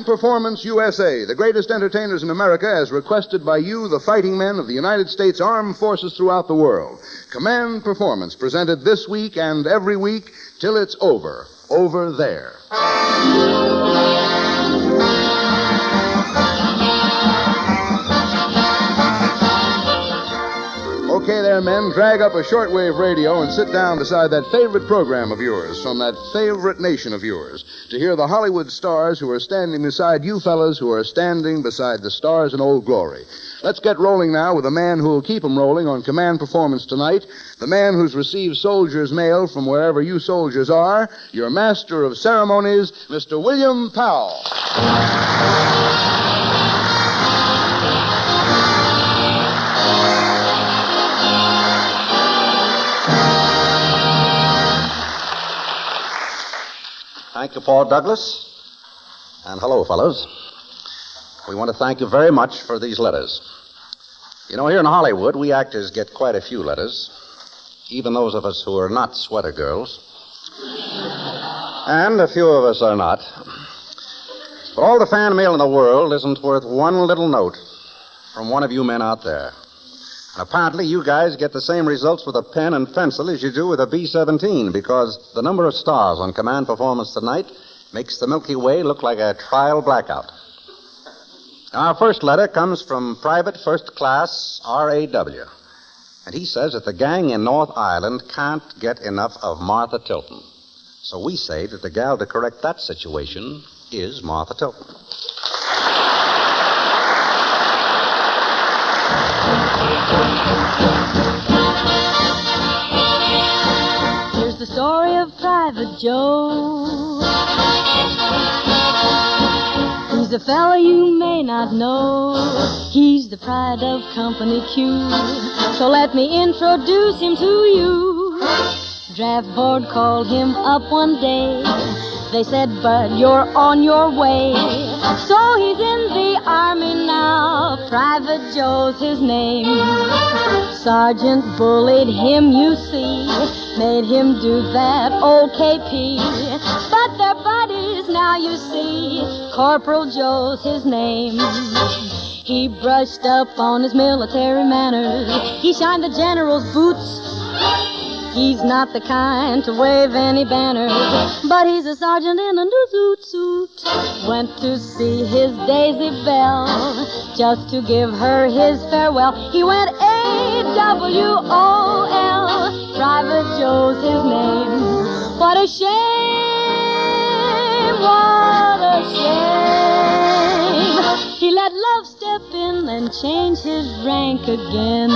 Performance USA, the greatest entertainers in America, as requested by you, the fighting men of the United States Armed Forces throughout the world. Command Performance, presented this week and every week till it's over. Over there. Okay there, men, drag up a shortwave radio and sit down beside that favorite program of yours from that favorite nation of yours to hear the Hollywood stars who are standing beside you fellas who are standing beside the stars in Old Glory. Let's get rolling now with the man who'll keep 'em rolling on Command Performance tonight, the man who's received soldiers' mail from wherever you soldiers are, your master of ceremonies, Mr. William Powell. Thank you, Paul Douglas. And hello, fellows. We want to thank you very much for these letters. You know, here in Hollywood, we actors get quite a few letters, even those of us who are not sweater girls. And a few of us are not. But all the fan mail in the world isn't worth one little note from one of you men out there. And apparently, you guys get the same results with a pen and pencil as you do with a B-17, because the number of stars on Command Performance tonight makes the Milky Way look like a trial blackout. Our first letter comes from Private First Class R.A.W., and he says that the gang in North Ireland can't get enough of Martha Tilton. So we say that the gal to correct that situation is Martha Tilton. Here's the story of Private Joe. He's a fella you may not know. He's the pride of Company Q. So let me introduce him to you. Draft board called him up one day. They said, "Bud, you're on your way." So he's in the Army now. Private Joe's his name. Sergeant bullied him, you see. Made him do that old KP. But they're buddies now, you see. Corporal Joe's his name. He brushed up on his military manners. He shined the general's boots. He's not the kind to wave any banners, but he's a sergeant in a new zoot suit. Went to see his Daisy Belle, just to give her his farewell. He went AWOL, Private Joe's his name. What a shame, what a shame. He let love step in and change his rank again.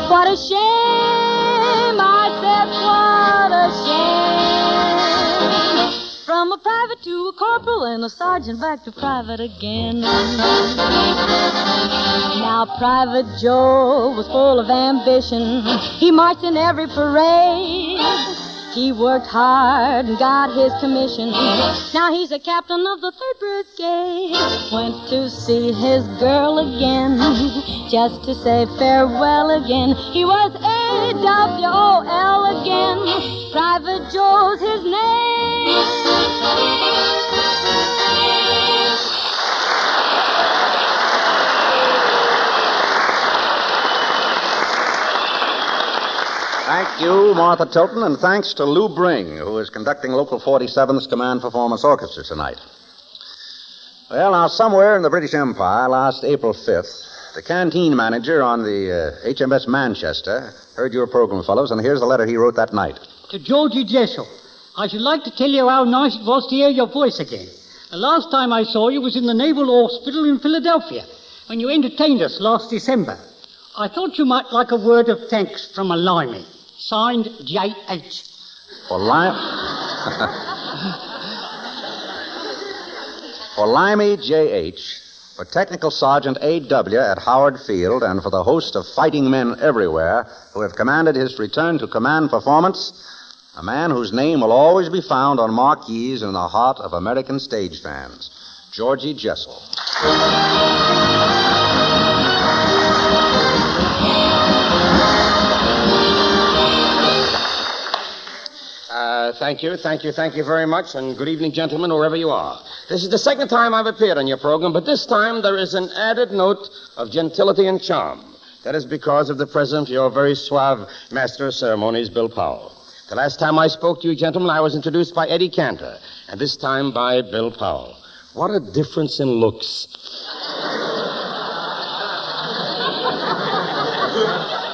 What a shame, I said, what a shame. From a private to a corporal and a sergeant back to private again. Now Private Joe was full of ambition. He marched in every parade. He worked hard and got his commission. Now he's a captain of the 3rd Brigade. Went to see his girl again, just to say farewell again. He was AWOL again. Private Joe's his name. Thank you, Martha Tilton, and thanks to Lou Bring, who is conducting Local 47's Command Performance Orchestra tonight. Well, now, somewhere in the British Empire, last April 5th, the canteen manager on the HMS Manchester heard your program, fellows, and here's the letter he wrote that night. To Georgie Jessel, I should like to tell you how nice it was to hear your voice again. The last time I saw you was in the Naval Hospital in Philadelphia, when you entertained us last December. I thought you might like a word of thanks from a limey. Signed, J.H. For Limey J.H., for Technical Sergeant A.W. at Howard Field, and for the host of fighting men everywhere who have commanded his return to Command Performance, a man whose name will always be found on marquees in the heart of American stage fans, Georgie Jessel. Thank you very much, and good evening, gentlemen, wherever you are. This is the second time I've appeared on your program, but this time there is an added note of gentility and charm. That is because of the presence of your very suave master of ceremonies, Bill Powell. The last time I spoke to you, gentlemen, I was introduced by Eddie Cantor, and this time by Bill Powell. What a difference in looks.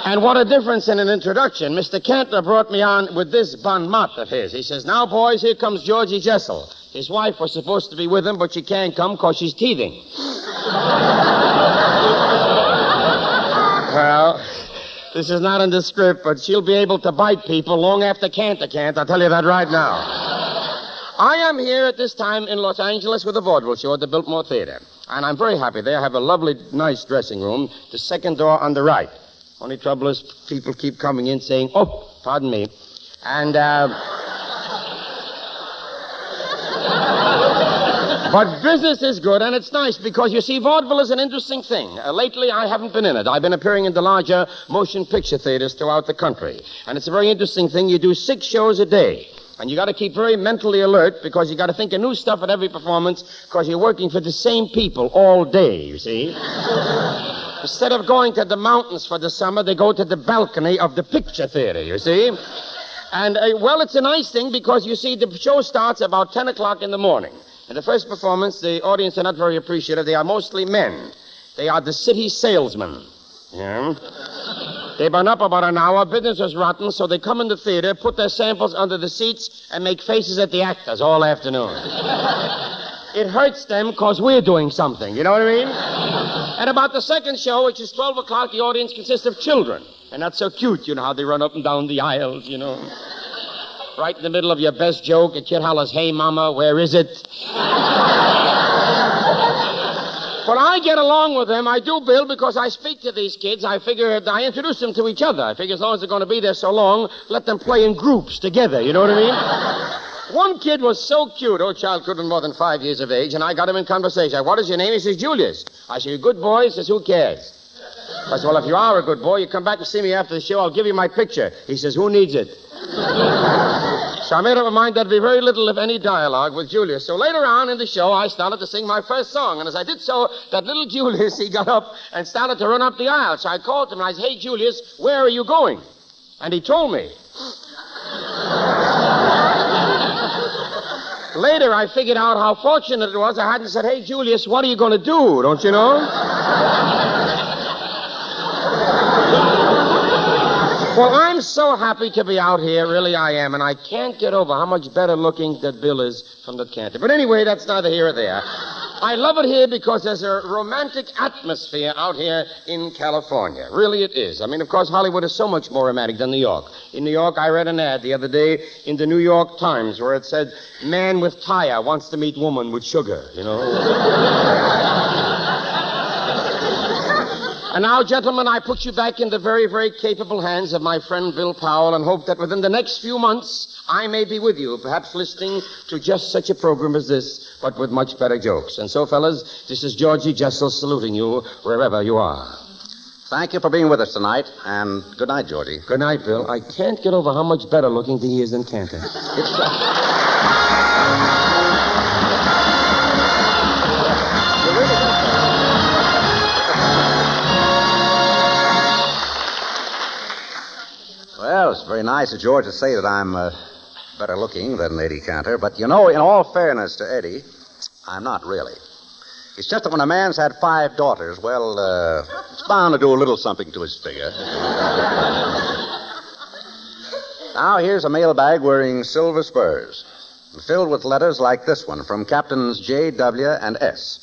And what a difference in an introduction. Mr. Cantor brought me on with this bon mot of his. He says, now, boys, here comes Georgie Jessel. His wife was supposed to be with him, but she can't come because she's teething. Well, this is not in the script, but she'll be able to bite people long after Cantor can't. I'll tell you that right now. I am here at this time in Los Angeles with a vaudeville show at the Biltmore Theater. And I'm very happy there. I have a lovely, nice dressing room. The second door on the right. Only trouble is people keep coming in saying, oh, pardon me. And, but business is good, and it's nice because, you see, vaudeville is an interesting thing. Lately, I haven't been in it. I've been appearing in the larger motion picture theaters throughout the country. And it's a very interesting thing. You do 6 shows a day. And you got to keep very mentally alert because you got to think of new stuff at every performance because you're working for the same people all day, you see. Instead of going to the mountains for the summer, they go to the balcony of the picture theater, you see. And, well, it's a nice thing because, you see, the show starts about 10 o'clock in the morning. In the first performance, the audience are not very appreciative. They are mostly men. They are the city salesmen. Yeah. They've been up about an hour. Business was rotten, so they come in the theater, put their samples under the seats, and make faces at the actors all afternoon. It hurts them because we're doing something, you know what I mean? At about the second show, which is 12 o'clock, the audience consists of children. And that's so cute, you know, how they run up and down the aisles, you know. Right in the middle of your best joke, a kid hollers, hey, Mama, where is it? But I get along with them. I do, Bill, because I speak to these kids. I introduce them to each other. I figure as long as they're going to be there so long, let them play in groups together, you know what I mean? One kid was so cute. Old child couldn't be more than 5 years of age, and I got him in conversation. What is your name? He says, Julius. I say, you good boy? He says, who cares? I said, well, if you are a good boy, you come back and see me after the show. I'll give you my picture. He says, who needs it? So I made up my mind there'd be very little, if any, dialogue with Julius. So later on in the show, I started to sing my first song. And as I did so, that little Julius, he got up and started to run up the aisle. So I called him and I said, hey, Julius, where are you going? And he told me. Later, I figured out how fortunate it was I hadn't said, hey, Julius, what are you going to do? Don't you know? Well, I'm so happy to be out here, really I am, and I can't get over how much better looking that Bill is from that Cantor. But anyway, that's neither here or there. I love it here because there's a romantic atmosphere out here in California. Really it is. I mean, of course, Hollywood is so much more romantic than New York. In New York, I read an ad the other day in the New York Times where it said, man with tire wants to meet woman with sugar, you know. And now, gentlemen, I put you back in the very, very capable hands of my friend Bill Powell and hope that within the next few months I may be with you, perhaps listening to just such a program as this, but with much better jokes. And so, fellas, this is Georgie Jessel saluting you wherever you are. Thank you for being with us tonight, and good night, Georgie. Good night, Bill. I can't get over how much better looking he is than Cantor. Well, it's very nice of George to say that I'm better looking than Eddie Cantor. But, you know, in all fairness to Eddie, I'm not really. It's just that when a man's had 5 daughters, well, it's bound to do a little something to his figure. Now, here's a mailbag wearing silver spurs, filled with letters like this one from Captains J, W, and S,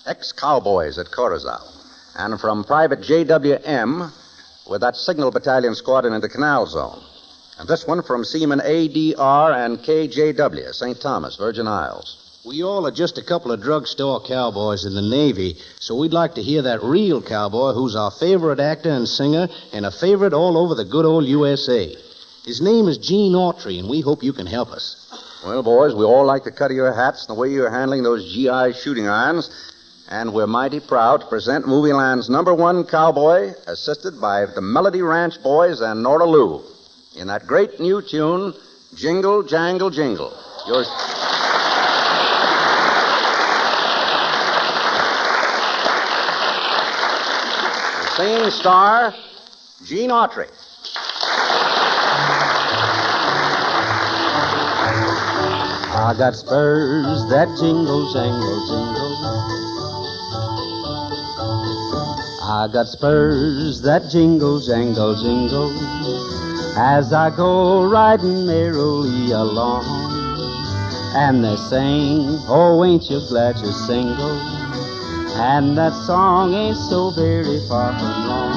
ex-cowboys at Corozal, and from Private J.W. M., with that signal battalion squadron in the Canal Zone. And this one from Seaman A.D.R. and K.J.W., St. Thomas, Virgin Isles. We all are just a couple of drugstore cowboys in the Navy, so we'd like to hear that real cowboy who's our favorite actor and singer and a favorite all over the good old USA. His name is Gene Autry, and we hope you can help us. Well, boys, we all like the cut of your hats and the way you're handling those GI shooting irons. And we're mighty proud to present Movie Land's #1 cowboy, assisted by the Melody Ranch Boys and Nora Lou, in that great new tune, Jingle, jangle, jingle. Yours. The singing star, Gene Autry. I got spurs that jingle, jangle, jingle. I got spurs that jingle, jangle, jingle. As I go riding merrily along, and they sing, oh, ain't you glad you're single? And that song ain't so very far from wrong.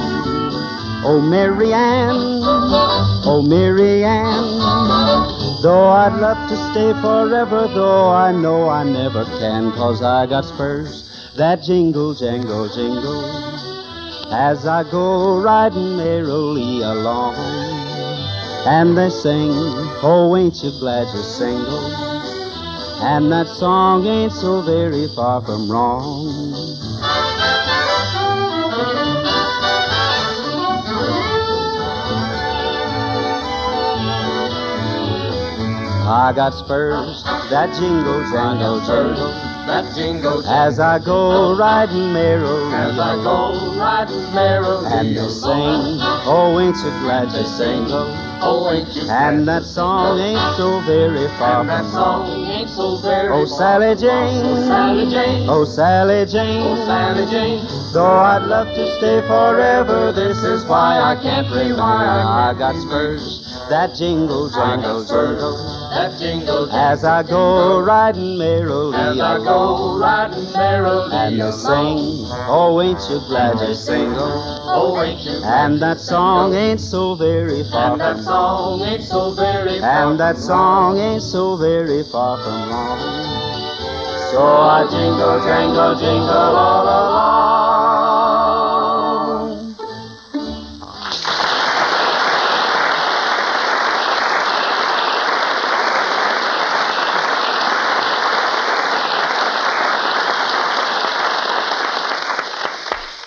Oh, Mary Ann, though I'd love to stay forever, though I know I never can, 'cause I got spurs that jingle, jangle, jingle. As I go riding merrily along, and they sing, oh, ain't you glad you're single? And that song ain't so very far from wrong. I got spurs that jingle, jangle, jingle. That jingles As I go riding merrily, as I go riding merrily. and they sing, oh, ain't you glad you're single? Oh, ain't you And that song ain't so very far And that from song wrong. ain't so very Oh, Sally Jane, Oh, Sally Jane. oh, Sally Oh, Jane, Sally Jane. though I'd love to stay forever, this is why I can't remember. I got spurs that jingle, jangle, jingle. That jingles As I go riding merrily as I along, go riding merrily. and they sing, oh, ain't you glad you're single? Oh, ain't you And that song ain't so very far And that from song ain't so very far And that song ain't so very far from wrong. So I jingle, jangle, jingle all along.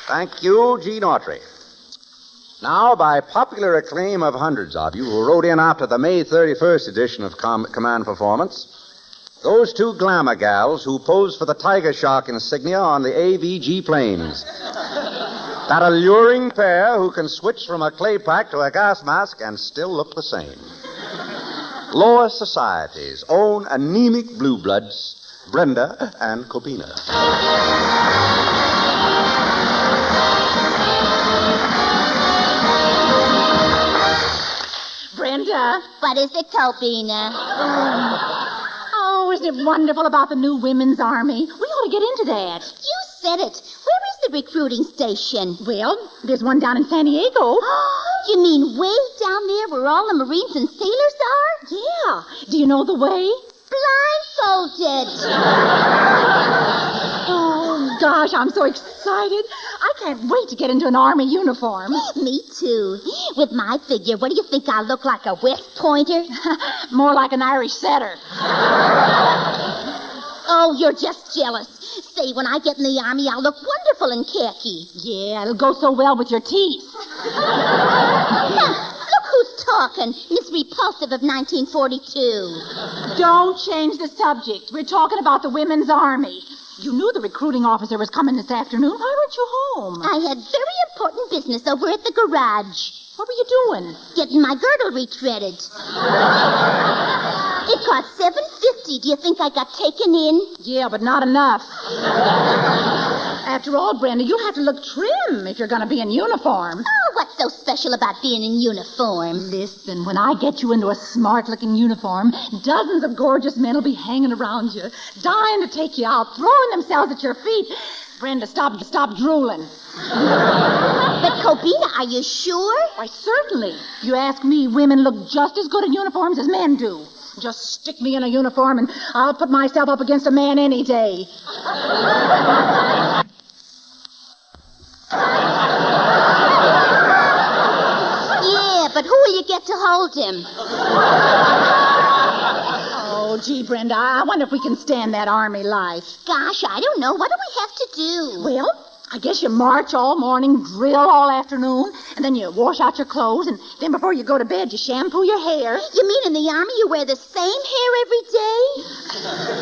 Thank you, Gene Autry. Now, by popular acclaim of hundreds of you who wrote in after the May 31st edition of Command Performance, those two glamour gals who posed for the Tiger Shark insignia on the AVG planes. That alluring pair who can switch from a clay pack to a gas mask and still look the same. Lower society's own anemic blue bloods, Brenda and Copina. Brenda. What is it, Copina? Oh, isn't it wonderful about the new women's army? We ought to get into that. You said it. Where is the recruiting station? Well, there's one down in San Diego. You mean way down there where all the Marines and sailors are? Yeah. Do you know the way? Blindfolded. Oh, gosh, I'm so excited. I can't wait to get into an army uniform. Me too. With my figure, what do you think I look like, a West Pointer? More like an Irish setter. Oh, you're just jealous. Say, when I get in the army, I'll look wonderful in khaki. Yeah, it'll go so well with your teeth. Look who's talking. Miss Repulsive of 1942. Don't change the subject. We're talking about the women's army. You knew the recruiting officer was coming this afternoon. Why weren't you home? I had very important business over at the garage. What were you doing? Getting my girdle retreaded. It cost $7.50. Do you think I got taken in? Yeah, but not enough. After all, Brenda, you'll have to look trim if you're going to be in uniform. Oh, what's so special about being in uniform? Listen, when I get you into a smart-looking uniform, dozens of gorgeous men will be hanging around you, dying to take you out, throwing themselves at your feet. Brenda, stop drooling. But, Copina, are you sure? Why, certainly. You ask me, women look just as good in uniforms as men do. Just stick me in a uniform and I'll put myself up against a man any day. Yeah, but who will you get to hold him? Oh, gee, Brenda, I wonder if we can stand that army life. Gosh, I don't know. What do we have to do? Well, I guess you march all morning, drill all afternoon, and then you wash out your clothes, and then before you go to bed, you shampoo your hair. You mean in the Army you wear the same hair every day?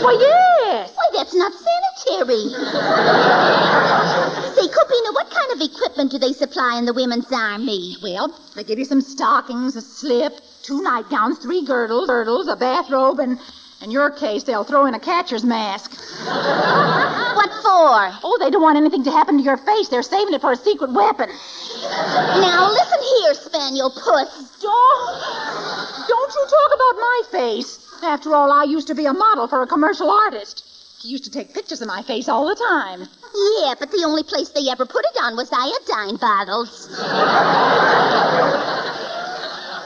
Why, yes. Why, that's not sanitary. Say, Copina, what kind of equipment do they supply in the Women's Army? Well, they give you some stockings, a slip, 2 nightgowns, 3 girdles, a bathrobe, and in your case, they'll throw in a catcher's mask. What for? Oh, they don't want anything to happen to your face. They're saving it for a secret weapon. Now, listen here, Spaniel Puss. Don't you talk about my face. After all, I used to be a model for a commercial artist. He used to take pictures of my face all the time. Yeah, but the only place they ever put it on was iodine bottles.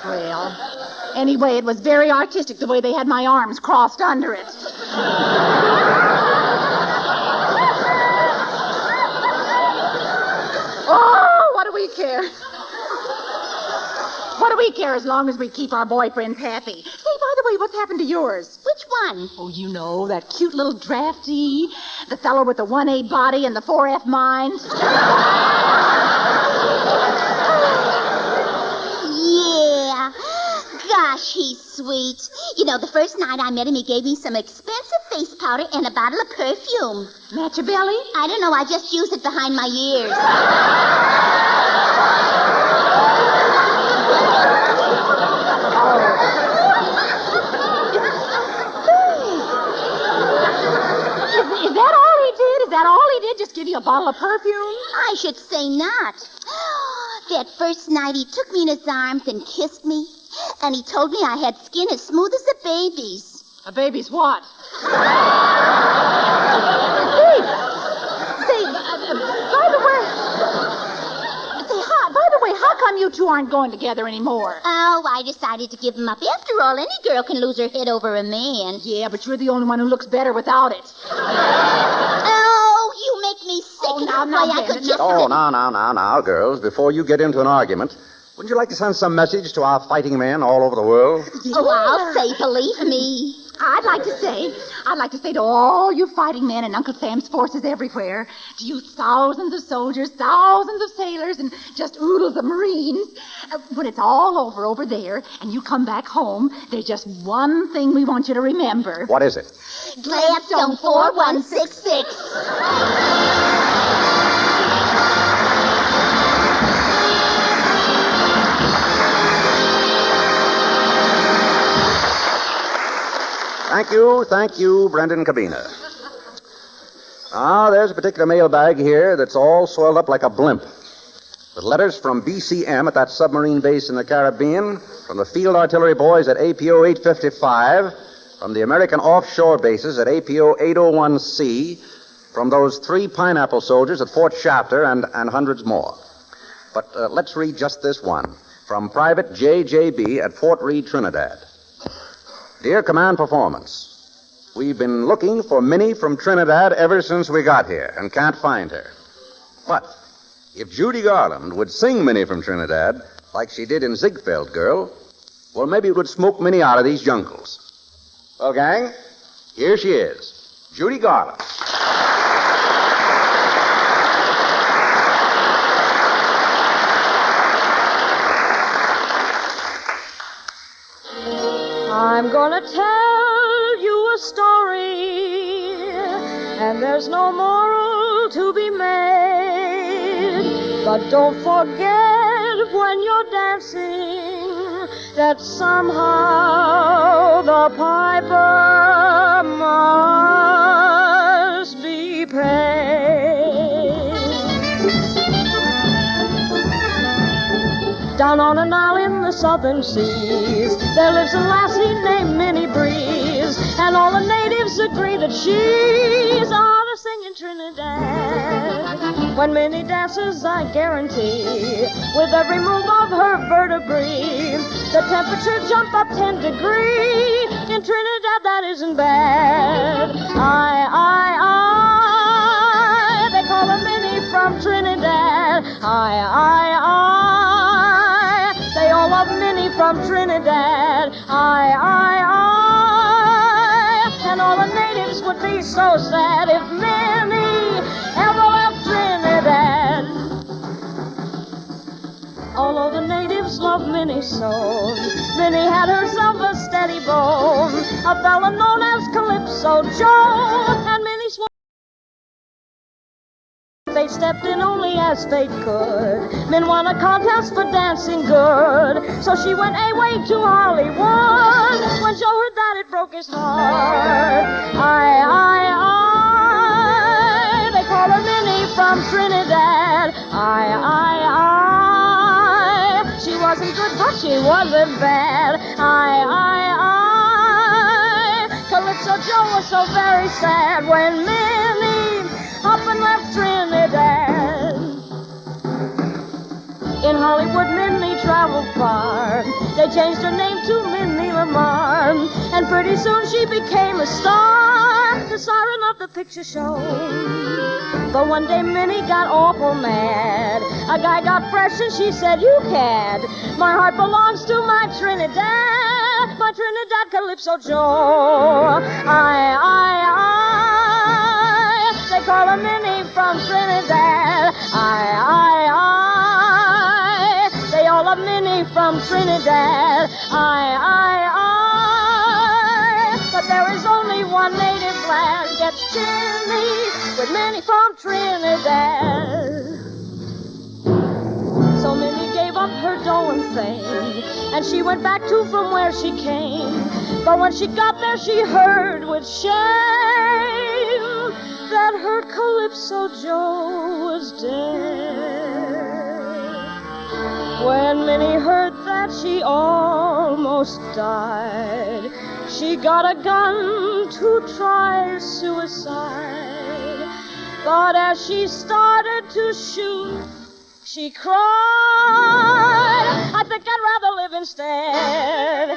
Well, anyway, it was very artistic the way they had my arms crossed under it. Oh, what do we care? What do we care as long as we keep our boyfriends happy? Say, by the way, what's happened to yours? Which one? Oh, you know, that cute little drafty, the fellow with the 1A body and the 4F mind. Yeah. Gosh, he's sweet. You know, the first night I met him, he gave me some expensive face powder and a bottle of perfume. Match your belly? I don't know, I just used it behind my ears. Is that all he did? Is that all he did? Just give you a bottle of perfume? I should say not. That first night he took me in his arms and kissed me, and he told me I had skin as smooth as a baby's. A baby's what? Say, by the way, how come you two aren't going together anymore? Oh, I decided to give him up. After all, any girl can lose her head over a man. Yeah, but you're the only one who looks better without it. Oh, you make me sick. Oh, now, I could just... Oh, now, girls, before you get into an argument, wouldn't you like to send some message to our fighting men all over the world? Oh, I'll say, believe me. I'd like to say to all you fighting men and Uncle Sam's forces everywhere, to you thousands of soldiers, thousands of sailors, and just oodles of Marines, when it's all over there, and you come back home, there's just one thing we want you to remember. What is it? Gladstone 4166. Thank you, Brendan Cabina. Now, there's a particular mailbag here that's all swelled up like a blimp. With letters from BCM at that submarine base in the Caribbean, from the field artillery boys at APO 855, from the American offshore bases at APO 801C, from those 3 pineapple soldiers at Fort Shafter, and hundreds more. But let's read just this one, from Private JJB at Fort Reed, Trinidad. Dear Command Performance, we've been looking for Minnie from Trinidad ever since we got here and can't find her. But if Judy Garland would sing Minnie from Trinidad like she did in Ziegfeld Girl, well, maybe it would smoke Minnie out of these jungles. Well, gang, here she is, Judy Garland. I'm gonna tell you a story, and there's no moral to be made. But don't forget when you're dancing that somehow the piper must be paid. Down on an isle in the southern seas, there lives a lassie named Minnie Breeze, and all the natives agree that she's ought to sing in Trinidad. When Minnie dances, I guarantee, with every move of her vertebrae, the temperature jump up 10 degrees. In Trinidad, that isn't bad. I, they call her Minnie from Trinidad. They all love Minnie from Trinidad. And all the natives would be so sad if Minnie ever left Trinidad. first love Minnie sown. Minnie had herself a steady bone, a fella known as Calypso Joe, and Minnie swore they stepped in only as fate could. Min won a contest for dancing good, so she went away to Hollywood. When Joe heard that, it broke his heart. They call her Minnie from Trinidad. She wasn't good, but she wasn't bad. Calypso Joe was so very sad when Minnie up and left Trinidad. In Hollywood, Minnie traveled far. They changed her name to Minnie Lamar, and pretty soon she became a star, the siren of the picture show. But one day Minnie got awful mad. A guy got fresh and she said, "You cad, my heart belongs to my Trinidad Calypso Joe." They call her Minnie from Trinidad. They all love Minnie from Trinidad. But there is only one native lad gets chilly with Minnie from Trinidad. So Minnie gave up her dough and fame, and she went back to from where she came. But when she got there, she heard with shame that her Calypso Joe was dead. When Minnie heard that, she almost died. She got a gun to try suicide, but as she started to shoot, she cried, "I think I'd rather live instead."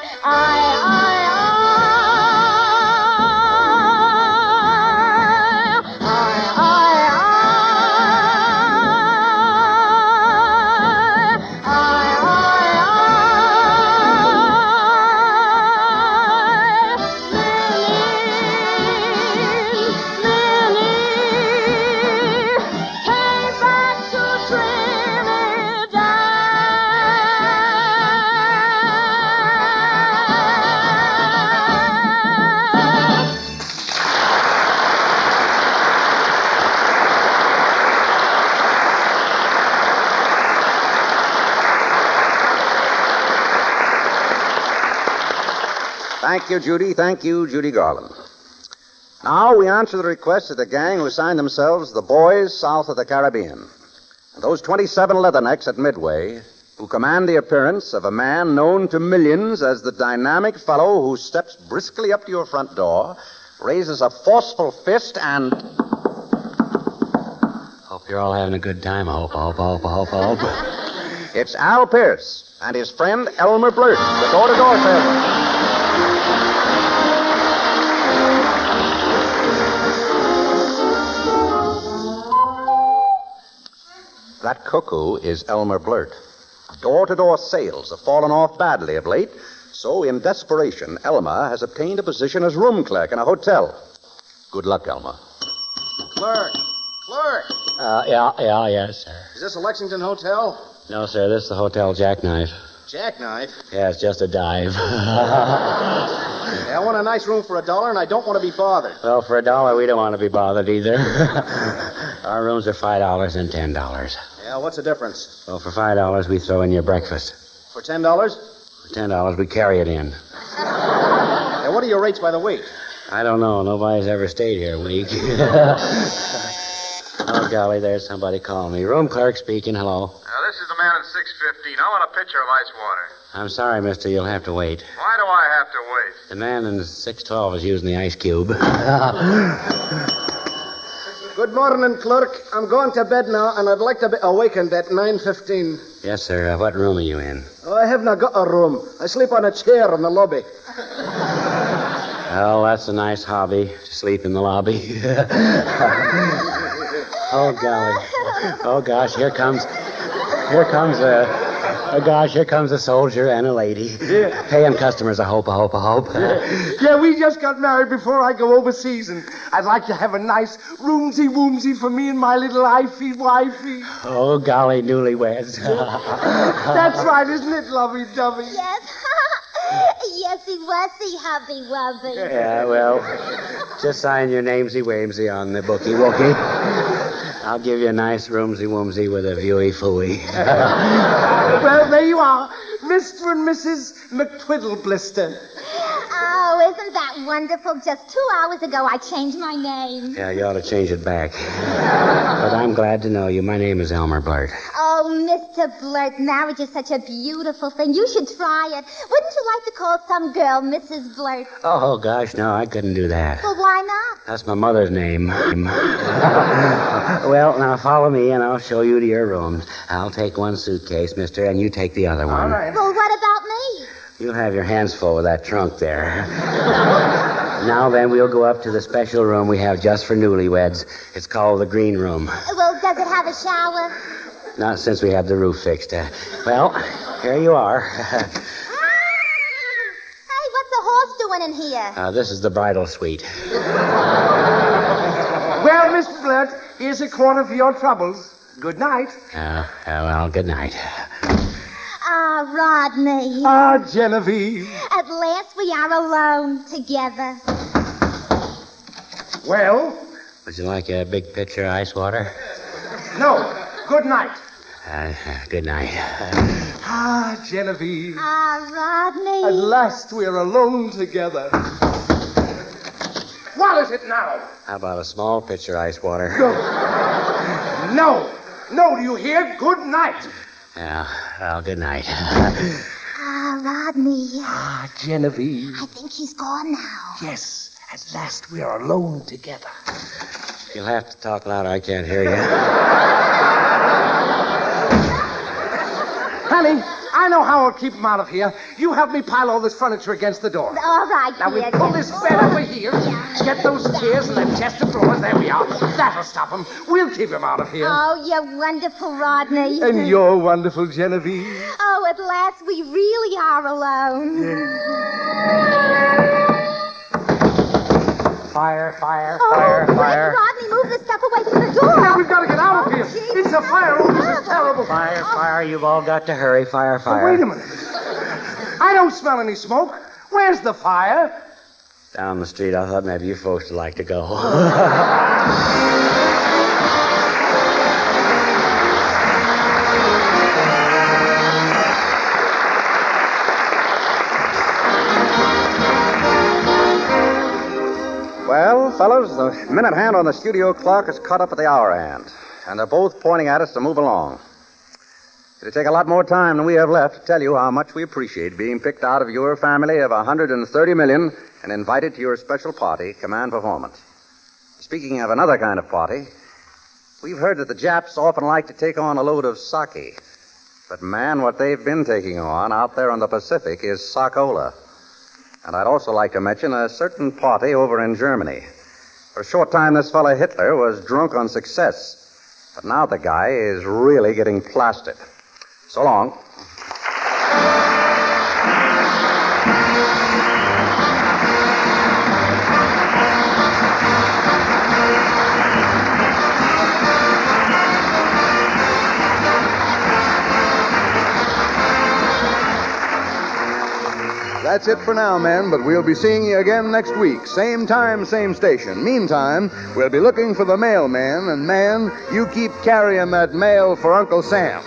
Thank you, Judy Garland. Now we answer the request of the gang who signed themselves the Boys South of the Caribbean. And those 27 leathernecks at Midway who command the appearance of a man known to millions as the dynamic fellow who steps briskly up to your front door, raises a forceful fist, and... Hope you're all having a good time. I hope. It's Al Pierce and his friend Elmer Blurt, the door-to-door salesman. That cuckoo is Elmer Blurt. Door-to-door sales have fallen off badly of late, so in desperation, Elmer has obtained a position as room clerk in a hotel. Good luck, Elmer. Clerk! Yes, sir. Is this a Lexington hotel? No, sir, this is the Hotel Jackknife. Jackknife? Yeah, it's just a dive. I want a nice room for $1, and I don't want to be bothered. Well, for $1, we don't want to be bothered either. Our rooms are $5 and $10. Yeah, what's the difference? Well, for $5, we throw in your breakfast. For $10? For $10, we carry it in. Yeah, what are your rates by the week? I don't know. Nobody's ever stayed here a week. Oh, golly, there's somebody calling me. Room clerk speaking. Hello. This is the man in 615. I want a pitcher of ice water. I'm sorry, mister. You'll have to wait. Why do I have to wait? The man in 612 is using the ice cube. Good morning, clerk. I'm going to bed now, and I'd like to be awakened at 9:15. Yes, sir. What room are you in? Oh, I haven't got a room. I sleep on a chair in the lobby. Well, that's a nice hobby, to sleep in the lobby. Oh, golly. Oh, gosh, here comes Oh, gosh, here comes a soldier and a lady. Yeah. Paying customers, I hope. Yeah, we just got married before I go overseas, and I'd like to have a nice roomsy-woomsy for me and my little wifey. Oh, golly, newlyweds. That's right, isn't it, lovey-dovey? Yes. Yesy-wussy, hubby-wubby. Yeah, well, just sign your namesy-wamesy on the bookie-wookie. I'll give you a nice roomsy-woomsy with a viewy-fooey. Well, there you are, Mr. and Mrs. McTwiddleblister. Oh, isn't that wonderful? Just 2 hours ago, I changed my name. Yeah, you ought to change it back. But I'm glad to know you. My name is Elmer Blurt. Oh, Mr. Blurt, marriage is such a beautiful thing. You should try it. Wouldn't you like to call some girl Mrs. Blurt? Oh, gosh, no, I couldn't do that. Well, why not? That's my mother's name. Well, now follow me, and I'll show you to your room. I'll take one suitcase, mister, and you take the other one. All right. Well, what about me? You'll have your hands full with that trunk there. Now then, we'll go up to the special room we have just for newlyweds. It's called the green room. Well, does it have a shower? Not since we have the roof fixed. Well, here you are. Hey, what's the horse doing in here? This is the bridal suite. Well, Mr. Blurt, here's a quarter for your troubles. Good night. Well, good night. Ah, Rodney. Ah, Genevieve. At last we are alone together. Well? Would you like a big pitcher of ice water? No. Good night. Good night. Ah, Genevieve. Ah, Rodney. At last we're alone together. What is it now? How about a small pitcher of ice water? No, do you hear? Good night. Yeah, well, good night. Ah, Rodney. Ah, Genevieve. I think he's gone now. Yes, at last we are alone together. You'll have to talk louder. I can't hear you. Honey, I know how I'll keep him out of here. You help me pile all this furniture against the door. All right, Now, we dear. pull this bed over here, get those chairs and that chest of drawers. There we are. That'll stop him. We'll keep him out of here. Oh, you're wonderful, Rodney. And you're wonderful, Genevieve. Oh, at last we really are alone. Fire. Rodney, move the stuff away from the door. Now, we've got to get out of here. It's a fire. Oh, this is terrible. Fire. You've all got to hurry. Fire. Oh, wait a minute. I don't smell any smoke. Where's the fire? Down the street. I thought maybe you folks would like to go. Well, fellas, the minute hand on the studio clock is caught up at the hour hand, and they're both pointing at us to move along. It'll take a lot more time than we have left to tell you how much we appreciate being picked out of your family of 130 million and invited to your special party, Command Performance. Speaking of another kind of party, we've heard that the Japs often like to take on a load of sake. But, man, what they've been taking on out there on the Pacific is Sakola. And I'd also like to mention a certain party over in Germany. For a short time, this fellow Hitler was drunk on success. But now the guy is really getting plastered. So long. That's it for now, men, but we'll be seeing you again next week. Same time, same station. Meantime, we'll be looking for the mailman, and man, you keep carrying that mail for Uncle Sam.